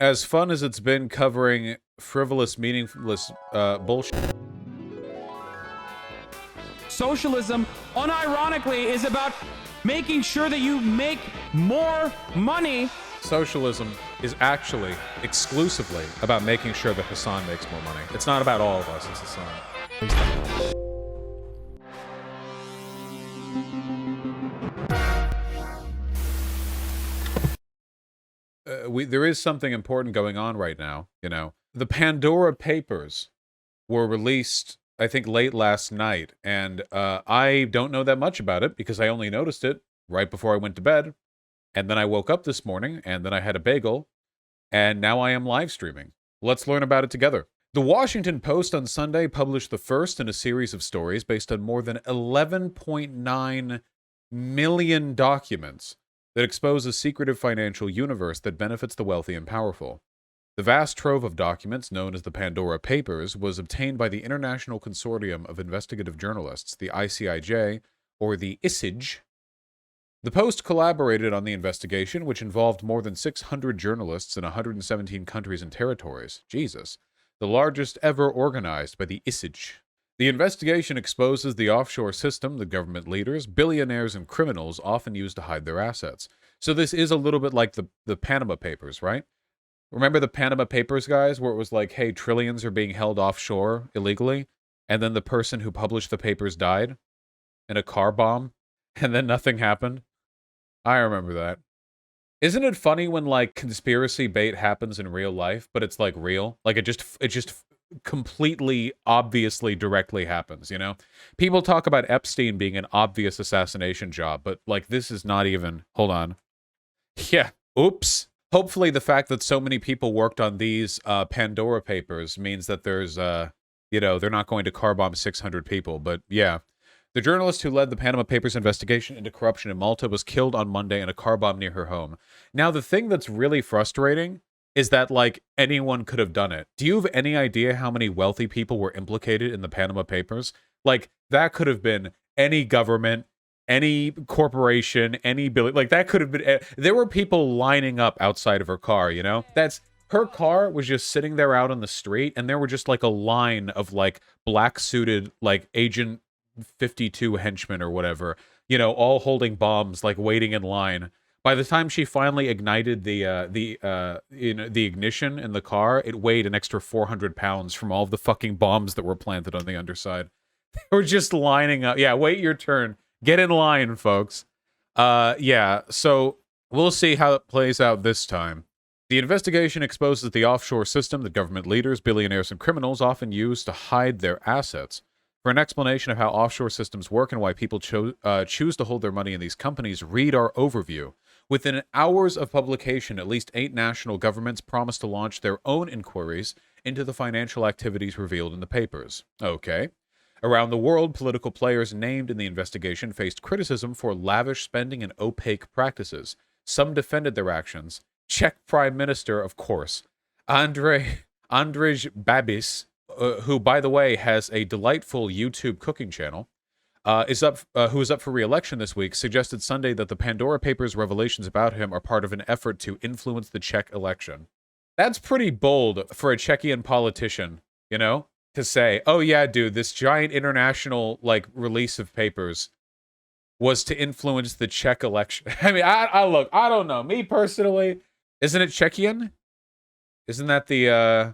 As fun as it's been covering frivolous, meaningless bullshit. Socialism, unironically, is about making sure that you make more money. Socialism is actually exclusively about making sure that Hassan makes more money. It's not about all of us, it's Hassan. There is something important going on right now, you know. The Pandora Papers were released, I think, late last night, and I don't know that much about it because I only noticed it right before I went to bed, and then I woke up this morning, and then I had a bagel, and now I am live streaming. Let's learn about it together. The Washington Post on Sunday published the first in a series of stories based on more than 11.9 million documents that expose a secretive financial universe that benefits the wealthy and powerful. The vast trove of documents, known as the Pandora Papers, was obtained by the International Consortium of Investigative Journalists, the ICIJ, or the ISIJ. The Post collaborated on the investigation, which involved more than 600 journalists in 117 countries and territories. Jesus. The largest ever organized by the ISIJ. The investigation exposes the offshore system that government leaders, billionaires, and criminals often use to hide their assets. So this is a little bit like the Panama Papers, right? Remember the Panama Papers, guys, where it was like, hey, trillions are being held offshore illegally, and then the person who published the papers died in a car bomb, and then nothing happened? I remember that. Isn't it funny when, like, conspiracy bait happens in real life, but it's, like, real? Like, it just completely, obviously, directly happens, you know? People talk about Epstein being an obvious assassination job, but, like, this is not even... Hold on. Yeah. Oops. Hopefully the fact that so many people worked on these Pandora Papers means that there's, you know, they're not going to car bomb 600 people, but yeah. The journalist who led the Panama Papers investigation into corruption in Malta was killed on Monday in a car bomb near her home. Now, the thing that's really frustrating is that, like, anyone could have done it. Do you have any idea how many wealthy people were implicated in the Panama Papers? Like, that could have been any government, any corporation, any building. Like, that could have been... There were people lining up outside of her car, you know? Her car was just sitting there out on the street, and there were just, like, a line of, like, black-suited, like, Agent 52 henchmen or whatever, you know, all holding bombs, like, waiting in line. By the time she finally ignited the ignition in the car, it weighed an extra 400 pounds from all of the fucking bombs that were planted on the underside. They were just lining up. Yeah, wait your turn. Get in line, folks. Yeah, so we'll see how it plays out this time. The investigation exposes the offshore system that government leaders, billionaires, and criminals often use to hide their assets. For an explanation of how offshore systems work and why people choose to hold their money in these companies, read our overview. Within hours of publication, at least 8 national governments promised to launch their own inquiries into the financial activities revealed in the papers. Okay. Around the world, political players named in the investigation faced criticism for lavish spending and opaque practices. Some defended their actions. Czech Prime Minister, of course, Andrej Babis, who, by the way, has a delightful YouTube cooking channel, who is up for re-election this week, suggested Sunday that the Pandora Papers revelations about him are part of an effort to influence the Czech election. That's pretty bold for a Czechian politician, you know, to say, oh yeah, dude, this giant international, like, release of papers was to influence the Czech election. I mean, look, I don't know. Me personally, isn't it Czechian? Isn't that the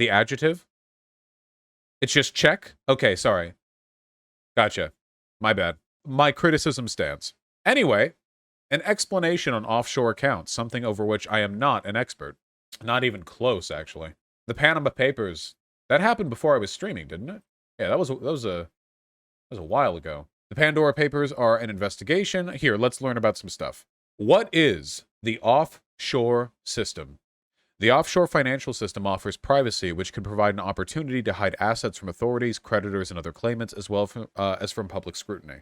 adjective? It's just Czech? Okay, sorry. Gotcha. My bad. My criticism stands. Anyway, an explanation on offshore accounts, something over which I am not an expert. Not even close, actually. The Panama Papers, that happened before I was streaming, didn't it? Yeah, that was a while ago. The Pandora Papers are an investigation. Here, let's learn about some stuff. What is the offshore system? The offshore financial system offers privacy, which can provide an opportunity to hide assets from authorities, creditors, and other claimants, as well as from public scrutiny.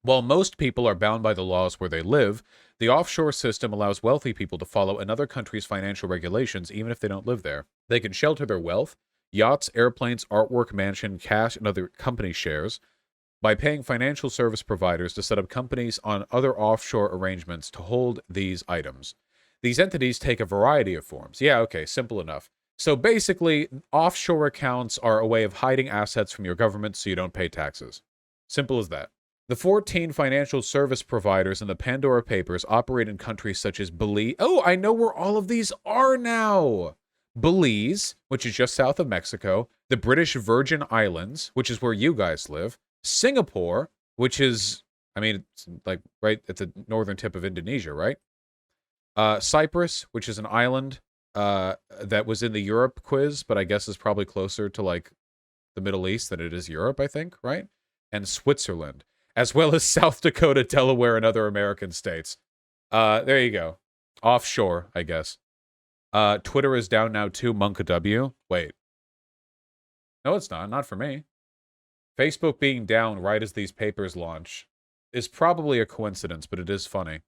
While most people are bound by the laws where they live, the offshore system allows wealthy people to follow another country's financial regulations even if they don't live there. They can shelter their wealth, yachts, airplanes, artwork, mansion, cash, and other company shares, by paying financial service providers to set up companies on other offshore arrangements to hold these items. These entities take a variety of forms. Yeah, okay, simple enough. So basically, offshore accounts are a way of hiding assets from your government so you don't pay taxes. Simple as that. The 14 financial service providers in the Pandora Papers operate in countries such as Belize. Oh, I know where all of these are now. Belize, which is just south of Mexico, the British Virgin Islands, which is where you guys live, Singapore, which is, I mean, it's like right at the northern tip of Indonesia, right? Cyprus, which is an island that was in the Europe quiz, but I guess is probably closer to like the Middle East than it is Europe, I think, right? And Switzerland, as well as South Dakota, Delaware, and other American states. There you go. Offshore, I guess. Twitter is down now too, Monka W. Wait. No, it's not. Not for me. Facebook being down right as these papers launch is probably a coincidence, but it is funny.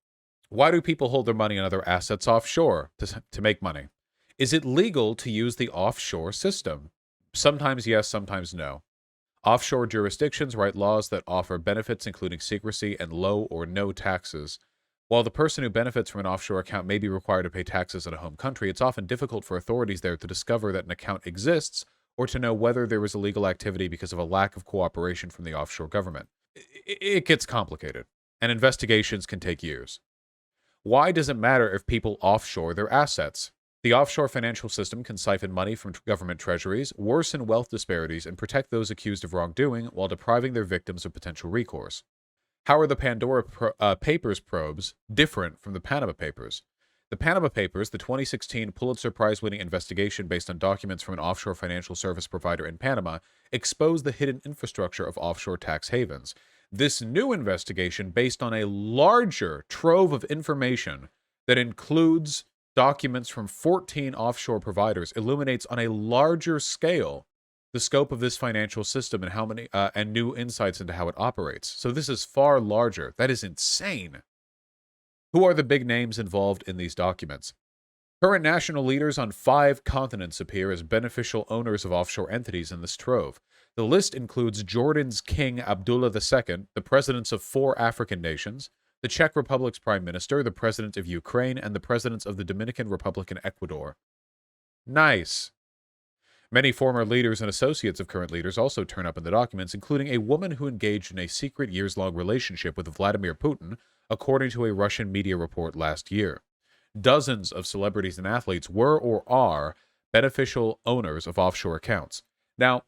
Why do people hold their money and other assets offshore to make money? Is it legal to use the offshore system? Sometimes yes, sometimes no. Offshore jurisdictions write laws that offer benefits including secrecy and low or no taxes. While the person who benefits from an offshore account may be required to pay taxes in a home country, it's often difficult for authorities there to discover that an account exists or to know whether there was illegal activity because of a lack of cooperation from the offshore government. It gets complicated, and investigations can take years. Why does it matter if people offshore their assets? The offshore financial system can siphon money from government treasuries, worsen wealth disparities, and protect those accused of wrongdoing while depriving their victims of potential recourse. How are the Pandora Papers probes different from the Panama Papers? The Panama Papers, the 2016 Pulitzer Prize-winning investigation based on documents from an offshore financial service provider in Panama, exposed the hidden infrastructure of offshore tax havens. This new investigation, based on a larger trove of information that includes documents from 14 offshore providers, illuminates on a larger scale the scope of this financial system and how many and new insights into how it operates. So this is far larger. That is insane. Who are the big names involved in these documents? Current national leaders on 5 continents appear as beneficial owners of offshore entities in this trove. The list includes Jordan's King Abdullah II, the presidents of 4 African nations, the Czech Republic's prime minister, the president of Ukraine, and the presidents of the Dominican Republic and Ecuador. Nice. Many former leaders and associates of current leaders also turn up in the documents, including a woman who engaged in a secret years-long relationship with Vladimir Putin, according to a Russian media report last year. Dozens of celebrities and athletes were or are beneficial owners of offshore accounts. Now,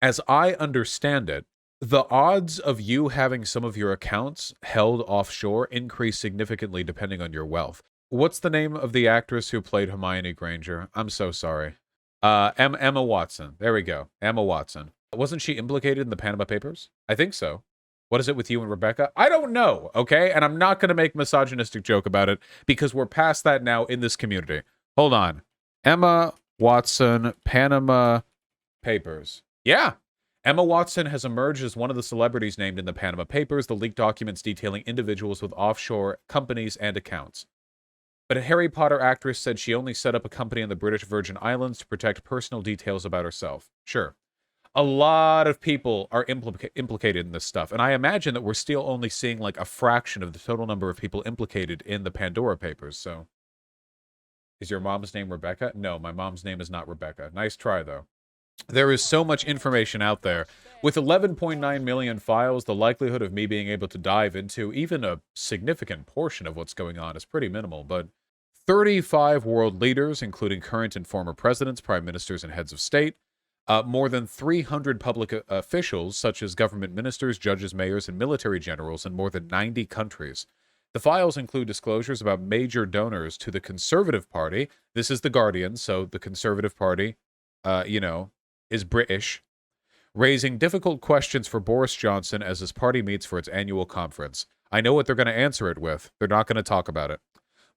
as I understand it, the odds of you having some of your accounts held offshore increase significantly depending on your wealth. What's the name of the actress who played Hermione Granger? I'm so sorry. Emma Watson. There we go. Emma Watson. Wasn't she implicated in the Panama Papers? I think so. What is it with you and Rebecca? I don't know, okay? And I'm not going to make a misogynistic joke about it because we're past that now in this community. Hold on. Emma Watson, Panama Papers. Yeah. Emma Watson has emerged as one of the celebrities named in the Panama Papers, the leaked documents detailing individuals with offshore companies and accounts. But a Harry Potter actress said she only set up a company in the British Virgin Islands to protect personal details about herself. Sure. A lot of people are implicated in this stuff, and I imagine that we're still only seeing like a fraction of the total number of people implicated in the Pandora Papers, so. Is your mom's name Rebecca? No, my mom's name is not Rebecca. Nice try, though. There is so much information out there. With 11.9 million files, the likelihood of me being able to dive into even a significant portion of what's going on is pretty minimal, but 35 world leaders, including current and former presidents, prime ministers, and heads of state, more than 300 public officials, such as government ministers, judges, mayors, and military generals in more than 90 countries. The files include disclosures about major donors to the Conservative Party. This is The Guardian, so the Conservative Party, is British, raising difficult questions for Boris Johnson as his party meets for its annual conference. I know what they're going to answer it with. They're not going to talk about it.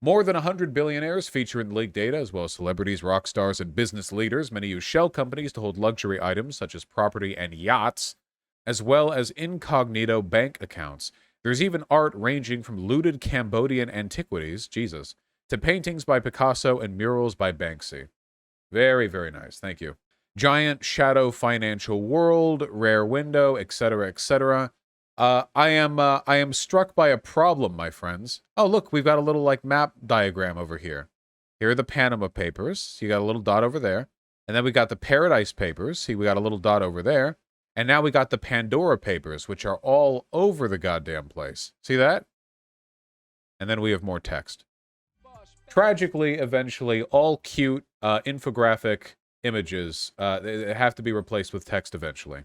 More than 100 billionaires feature in the leaked data, as well as celebrities, rock stars, and business leaders. Many use shell companies to hold luxury items, such as property and yachts, as well as incognito bank accounts. There's even art ranging from looted Cambodian antiquities, Jesus, to paintings by Picasso and murals by Banksy. Very, very nice. Thank you. Giant shadow financial world, rare window, etc., etc. I am struck by a problem, my friends. Oh, look, we've got a little like map diagram over here. Here are the Panama Papers. So you got a little dot over there. And then we got the Paradise Papers. See, we got a little dot over there. And now we got the Pandora Papers, which are all over the goddamn place. See that? And then we have more text. Tragically, eventually, all cute infographic images they have to be replaced with text eventually.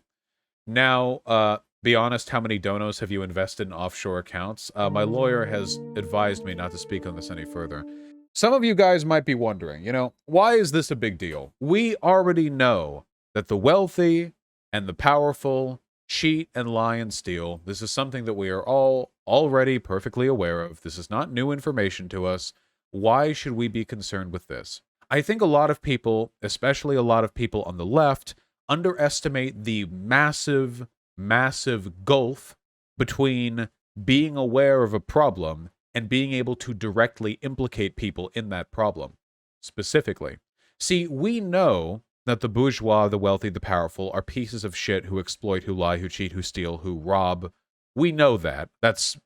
Now, be honest, how many donos have you invested in offshore accounts? My lawyer has advised me not to speak on this any further. Some of you guys might be wondering, you know, why is this a big deal? We already know that the wealthy and the powerful cheat and lie and steal. This is something that we are all already perfectly aware of. This is not new information to us. Why should we be concerned with this? I think a lot of people, especially a lot of people on the left, underestimate the massive, massive gulf between being aware of a problem and being able to directly implicate people in that problem, specifically. See, we know that the bourgeois, the wealthy, the powerful are pieces of shit who exploit, who lie, who cheat, who steal, who rob. We know that. That's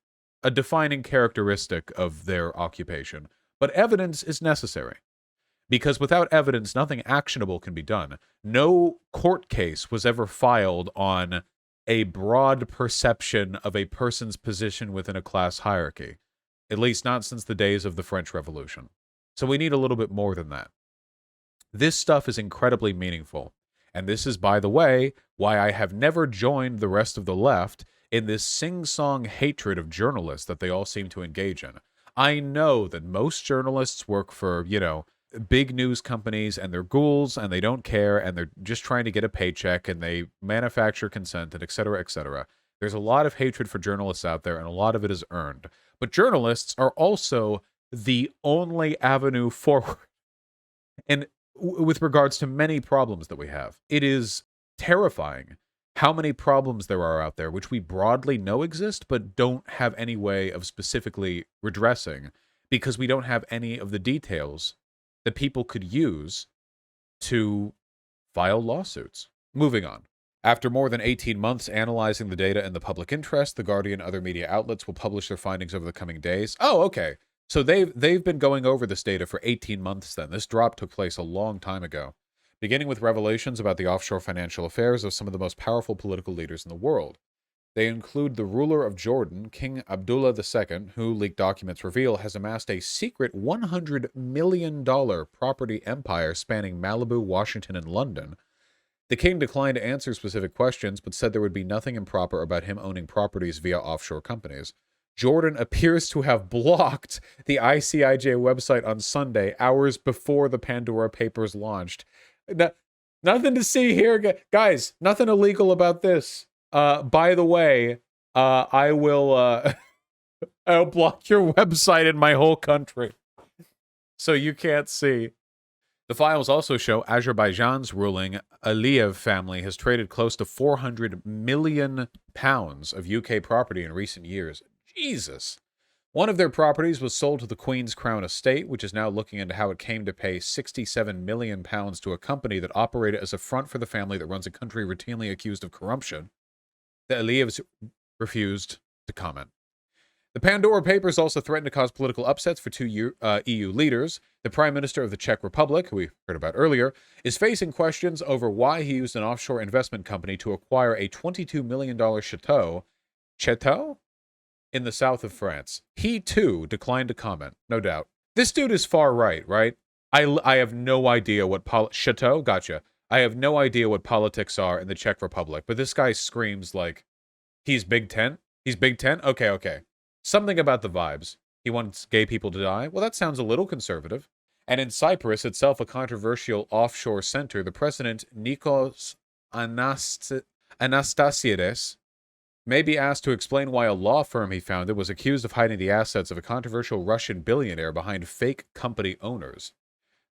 a defining characteristic of their occupation. But evidence is necessary. Because without evidence, nothing actionable can be done. No court case was ever filed on a broad perception of a person's position within a class hierarchy. At least not since the days of the French Revolution. So we need a little bit more than that. This stuff is incredibly meaningful. And this is, by the way, why I have never joined the rest of the left in this sing-song hatred of journalists that they all seem to engage in. I know that most journalists work for, you know, big news companies and they're ghouls and they don't care and they're just trying to get a paycheck and they manufacture consent and et cetera, et cetera. There's a lot of hatred for journalists out there and a lot of it is earned. But journalists are also the only avenue forward. And with regards to many problems that we have, it is terrifying how many problems there are out there which we broadly know exist but don't have any way of specifically redressing because we don't have any of the details that people could use to file lawsuits. Moving on. After more than 18 months analyzing the data in the public interest, The Guardian and other media outlets will publish their findings over the coming days. Oh, okay. So they've been going over this data for 18 months then. This drop took place a long time ago. Beginning with revelations about the offshore financial affairs of some of the most powerful political leaders in the world. They include the ruler of Jordan, King Abdullah II, who, leaked documents reveal, has amassed a secret $100 million property empire spanning Malibu, Washington, and London. The king declined to answer specific questions, but said there would be nothing improper about him owning properties via offshore companies. Jordan appears to have blocked the ICIJ website on Sunday, hours before the Pandora Papers launched. Nothing to see here, guys. Nothing illegal about this. By the way, I will I'll block your website in my whole country, so you can't see. The files also show Azerbaijan's ruling Aliyev family has traded close to £400 million of UK property in recent years. Jesus. One of their properties was sold to the Queen's Crown Estate, which is now looking into how it came to pay £67 million to a company that operated as a front for the family that runs a country routinely accused of corruption. The Aliyevs refused to comment. The Pandora Papers also threatened to cause political upsets for two EU leaders. The Prime Minister of the Czech Republic, who we heard about earlier, is facing questions over why he used an offshore investment company to acquire a $22 million chateau in the south of France. He, too, declined to comment, no doubt. This dude is far right? I have no idea what chateau? Gotcha. I have no idea what politics are in the Czech Republic, but this guy screams like, he's Big Tent? He's Big Tent? Okay. Something about the vibes. He wants gay people to die? Well, that sounds a little conservative. And in Cyprus, itself a controversial offshore center, the president, Nikos Anastasiades, may be asked to explain why a law firm he founded was accused of hiding the assets of a controversial Russian billionaire behind fake company owners.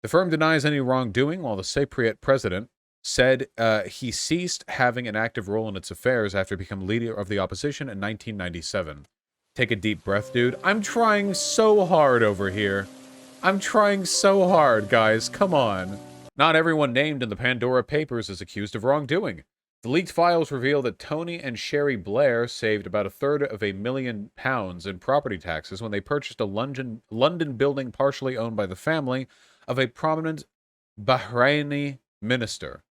The firm denies any wrongdoing, while the Cypriot president said he ceased having an active role in its affairs after becoming leader of the opposition in 1997. Take a deep breath, dude. I'm trying so hard over here. I'm trying so hard, guys. Come on. Not everyone named in the Pandora Papers is accused of wrongdoing. The leaked files reveal that Tony and Sherry Blair saved about a third of £1 million in property taxes when they purchased a London building partially owned by the family of a prominent Bahraini minister.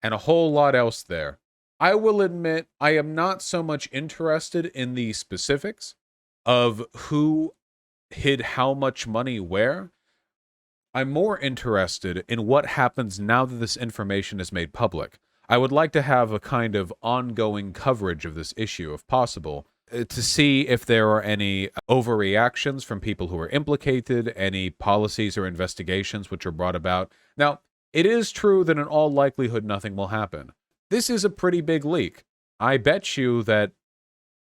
And a whole lot else there. I will admit, I am not so much interested in the specifics of who hid how much money where. I'm more interested in what happens now that this information is made public. I would like to have a kind of ongoing coverage of this issue, if possible, to see if there are any overreactions from people who are implicated, any policies or investigations which are brought about. Now, it is true that in all likelihood nothing will happen. This is a pretty big leak. I bet you that,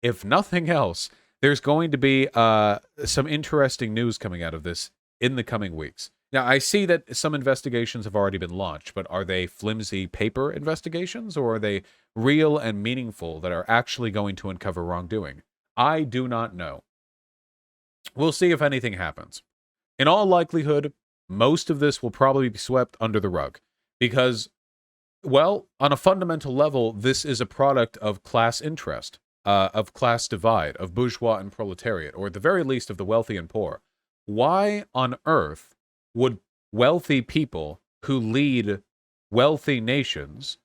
if nothing else, there's going to be some interesting news coming out of this in the coming weeks. Now, I see that some investigations have already been launched, but are they flimsy paper investigations, or are they real and meaningful that are actually going to uncover wrongdoing? I do not know. We'll see if anything happens. In all likelihood, most of this will probably be swept under the rug, because, well, on a fundamental level, this is a product of class interest, of class divide, of bourgeois and proletariat, or at the very least of the wealthy and poor. Why on earth would wealthy people who lead wealthy nations,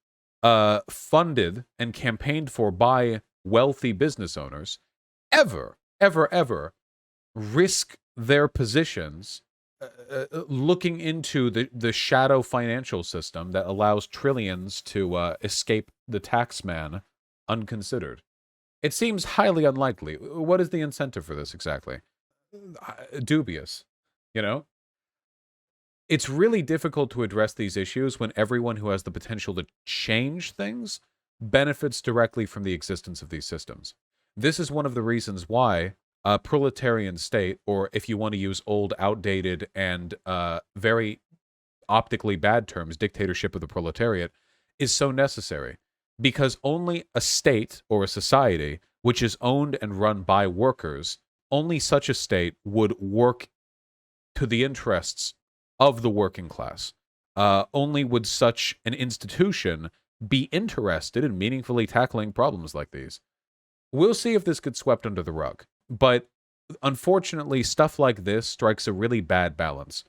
funded and campaigned for by wealthy business owners, ever risk their positions looking into the shadow financial system that allows trillions to escape the tax man unconsidered? It seems highly unlikely. What is the incentive for this exactly? Dubious, you know? It's really difficult to address these issues when everyone who has the potential to change things benefits directly from the existence of these systems. This is one of the reasons why a proletarian state, or if you want to use old, outdated, and very optically bad terms, dictatorship of the proletariat, is so necessary. Because only a state or a society which is owned and run by workers, only such a state would work to the interests of the working class. Only would such an institution be interested in meaningfully tackling problems like these. We'll see if this gets swept under the rug. But unfortunately, stuff like this strikes a really bad balance.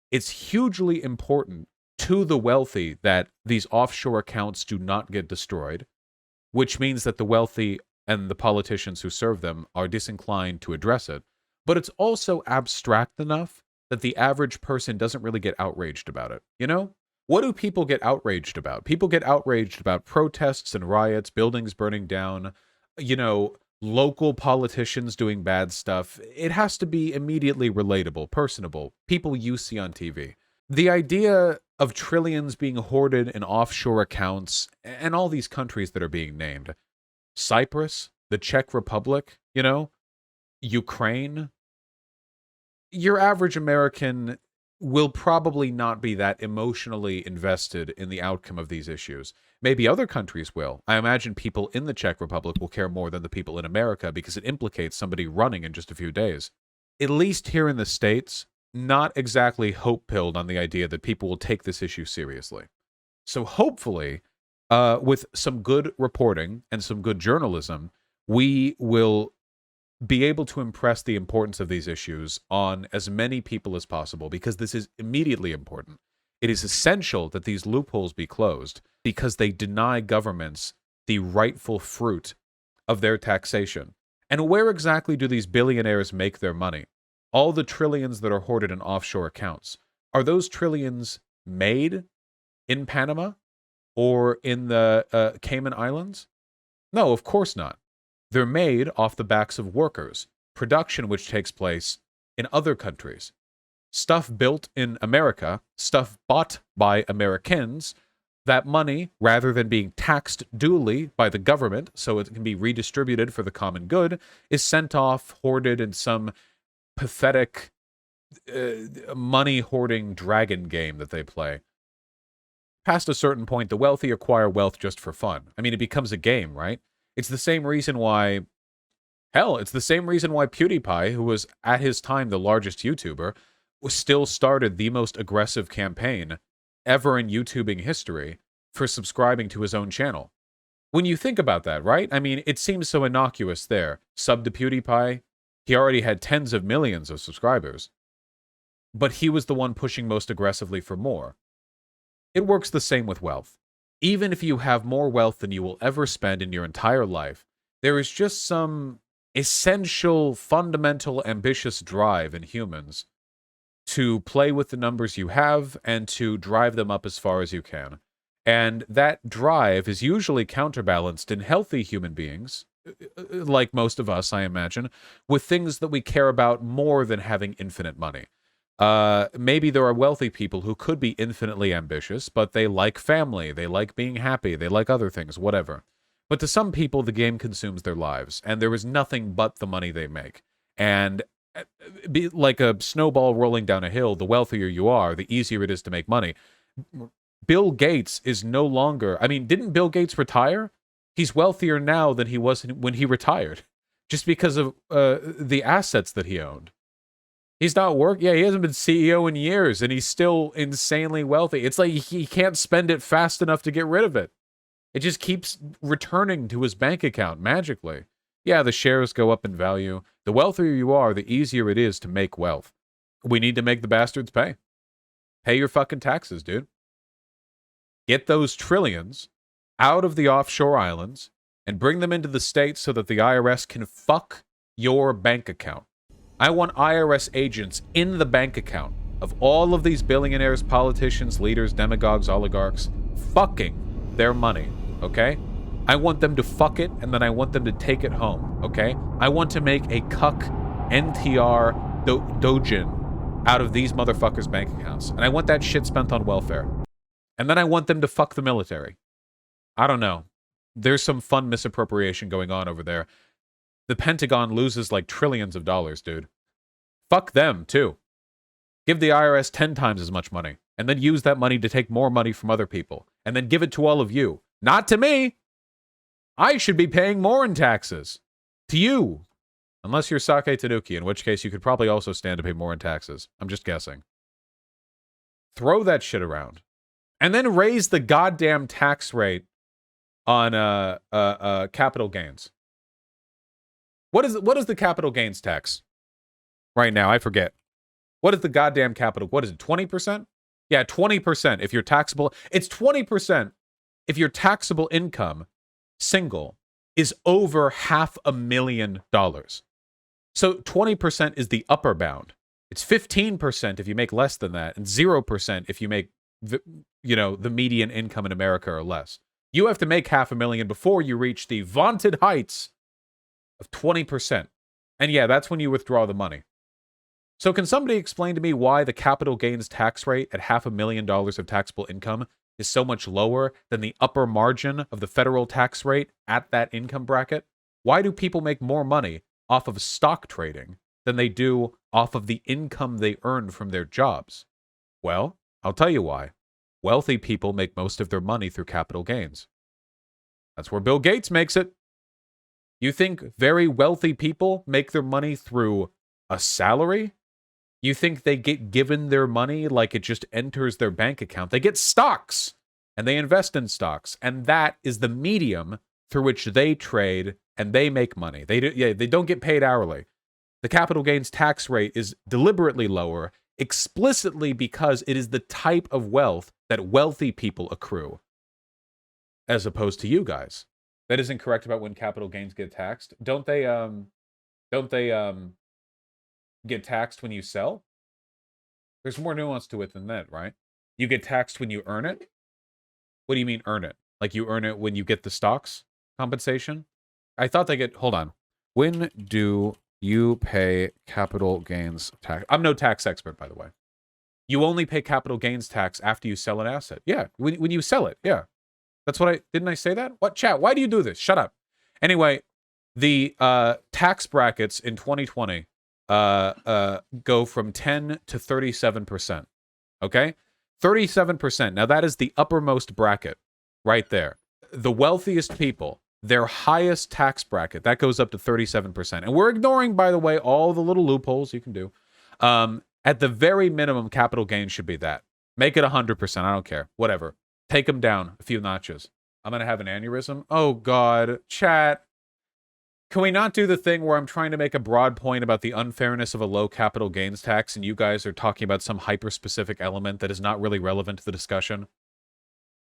It's hugely important to the wealthy that these offshore accounts do not get destroyed, which means that the wealthy and the politicians who serve them are disinclined to address it. But it's also abstract enough that the average person doesn't really get outraged about it. You know? What do people get outraged about? People get outraged about protests and riots, buildings burning down, local politicians doing bad stuff. It has to be immediately relatable, personable, people you see on TV. The idea of trillions being hoarded in offshore accounts, and all these countries that are being named, Cyprus, the Czech Republic, Ukraine, your average American will probably not be that emotionally invested in the outcome of these issues. Maybe other countries will. I imagine people in the Czech Republic will care more than the people in America because it implicates somebody running in just a few days. At least here in the States, not exactly hope-pilled on the idea that people will take this issue seriously. So hopefully, with some good reporting and some good journalism, we will be able to impress the importance of these issues on as many people as possible, because this is immediately important. It is essential that these loopholes be closed because they deny governments the rightful fruit of their taxation. And where exactly do these billionaires make their money? All the trillions that are hoarded in offshore accounts, are those trillions made in Panama or in the Cayman Islands? No, of course not. They're made off the backs of workers, production which takes place in other countries. Stuff built in America, stuff bought by Americans, that money, rather than being taxed duly by the government so it can be redistributed for the common good, is sent off, hoarded in some pathetic money-hoarding dragon game that they play. Past a certain point, the wealthy acquire wealth just for fun. I mean, it becomes a game, right? It's the same reason why PewDiePie, who was at his time the largest YouTuber, still started the most aggressive campaign ever in YouTubing history for subscribing to his own channel. When you think about that, right? I mean, it seems so innocuous there. Sub to PewDiePie, he already had tens of millions of subscribers. But he was the one pushing most aggressively for more. It works the same with wealth. Even if you have more wealth than you will ever spend in your entire life, there is just some essential, fundamental, ambitious drive in humans to play with the numbers you have and to drive them up as far as you can. And that drive is usually counterbalanced in healthy human beings, like most of us, I imagine, with things that we care about more than having infinite money. Maybe there are wealthy people who could be infinitely ambitious, but they like family, they like being happy, they like other things, whatever. But to some people, the game consumes their lives, and there is nothing but the money they make. And be like a snowball rolling down a hill, the wealthier you are, the easier it is to make money. Bill Gates is no longer... I mean, didn't Bill Gates retire? He's wealthier now than he was when he retired, just because of the assets that he owned. He's not yeah, he hasn't been CEO in years, and he's still insanely wealthy. It's like he can't spend it fast enough to get rid of it. It just keeps returning to his bank account magically. Yeah, the shares go up in value. The wealthier you are, the easier it is to make wealth. We need to make the bastards pay. Pay your fucking taxes, dude. Get those trillions out of the offshore islands and bring them into the States so that the IRS can fuck your bank account. I want IRS agents in the bank account of all of these billionaires, politicians, leaders, demagogues, oligarchs, fucking their money, okay? I want them to fuck it, and then I want them to take it home, okay? I want to make a cuck NTR dojin out of these motherfuckers' bank accounts. And I want that shit spent on welfare. And then I want them to fuck the military. I don't know. There's some fun misappropriation going on over there. The Pentagon loses like trillions of dollars, dude. Fuck them, too. Give the IRS 10 times as much money, and then use that money to take more money from other people, and then give it to all of you. Not to me! I should be paying more in taxes. To you. Unless you're Sake Tanuki, in which case you could probably also stand to pay more in taxes. I'm just guessing. Throw that shit around. And then raise the goddamn tax rate on capital gains. What is the capital gains tax right now? I forget. What is the goddamn capital? What is it, 20%? Yeah, 20% if you're taxable. It's 20% if your taxable income, single, is over $500,000. So 20% is the upper bound. It's 15% if you make less than that, and 0% if you make the median income in America or less. You have to make $500,000 before you reach the vaunted heights of 20%. And yeah, that's when you withdraw the money. So can somebody explain to me why the capital gains tax rate at $500,000 of taxable income is so much lower than the upper margin of the federal tax rate at that income bracket? Why do people make more money off of stock trading than they do off of the income they earn from their jobs? Well, I'll tell you why. Wealthy people make most of their money through capital gains. That's where Bill Gates makes it. You think very wealthy people make their money through a salary? You think they get given their money like it just enters their bank account? They get stocks, and they invest in stocks, and that is the medium through which they trade and they make money. They don't get paid hourly. The capital gains tax rate is deliberately lower, explicitly because it is the type of wealth that wealthy people accrue, as opposed to you guys. That isn't correct about when capital gains get taxed. Don't they get taxed when you sell? There's more nuance to it than that, right? You get taxed when you earn it? What do you mean earn it? Like you earn it when you get the stocks compensation? I thought they get... Hold on. When do you pay capital gains tax? I'm no tax expert, by the way. You only pay capital gains tax after you sell an asset. Yeah, when you sell it, yeah. That's what didn't I say that? What, chat? Why do you do this? Shut up. Anyway, the tax brackets in 2020 go from 10 to 37%. Okay? 37%. Now that is the uppermost bracket right there. The wealthiest people, their highest tax bracket, that goes up to 37%. And we're ignoring, by the way, all the little loopholes you can do. At the very minimum, capital gains should be that. Make it 100%. I don't care. Whatever. Take them down a few notches. I'm going to have an aneurysm. Oh, God. Chat. Can we not do the thing where I'm trying to make a broad point about the unfairness of a low capital gains tax and you guys are talking about some hyper-specific element that is not really relevant to the discussion?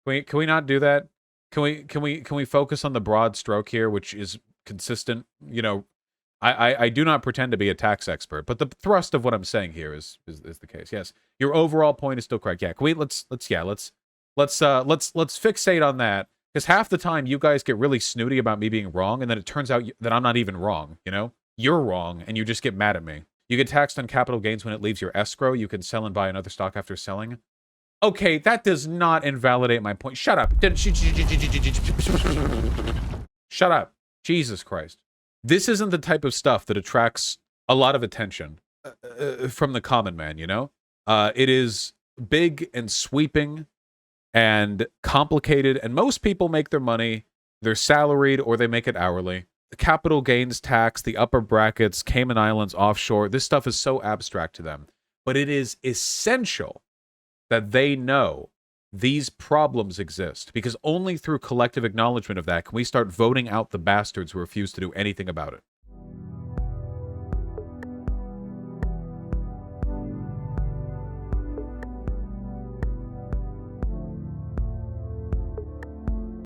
Can we not do that? Can we focus on the broad stroke here, which is consistent? You know, I do not pretend to be a tax expert, but the thrust of what I'm saying here is the case. Yes, your overall point is still correct. Yeah, can we let's fixate on that. Because half the time you guys get really snooty about me being wrong, and then it turns out that I'm not even wrong, you know? You're wrong, and you just get mad at me. You get taxed on capital gains when it leaves your escrow. You can sell and buy another stock after selling. Okay, that does not invalidate my point. Shut up. Shut up. Jesus Christ. This isn't the type of stuff that attracts a lot of attention from the common man, you know? It is big and sweeping and complicated, and most people make their money, they're salaried or they make it hourly. The capital gains tax, the upper brackets, Cayman Islands, offshore, this stuff is so abstract to them. But it is essential that they know these problems exist, because only through collective acknowledgement of that can we start voting out the bastards who refuse to do anything about it.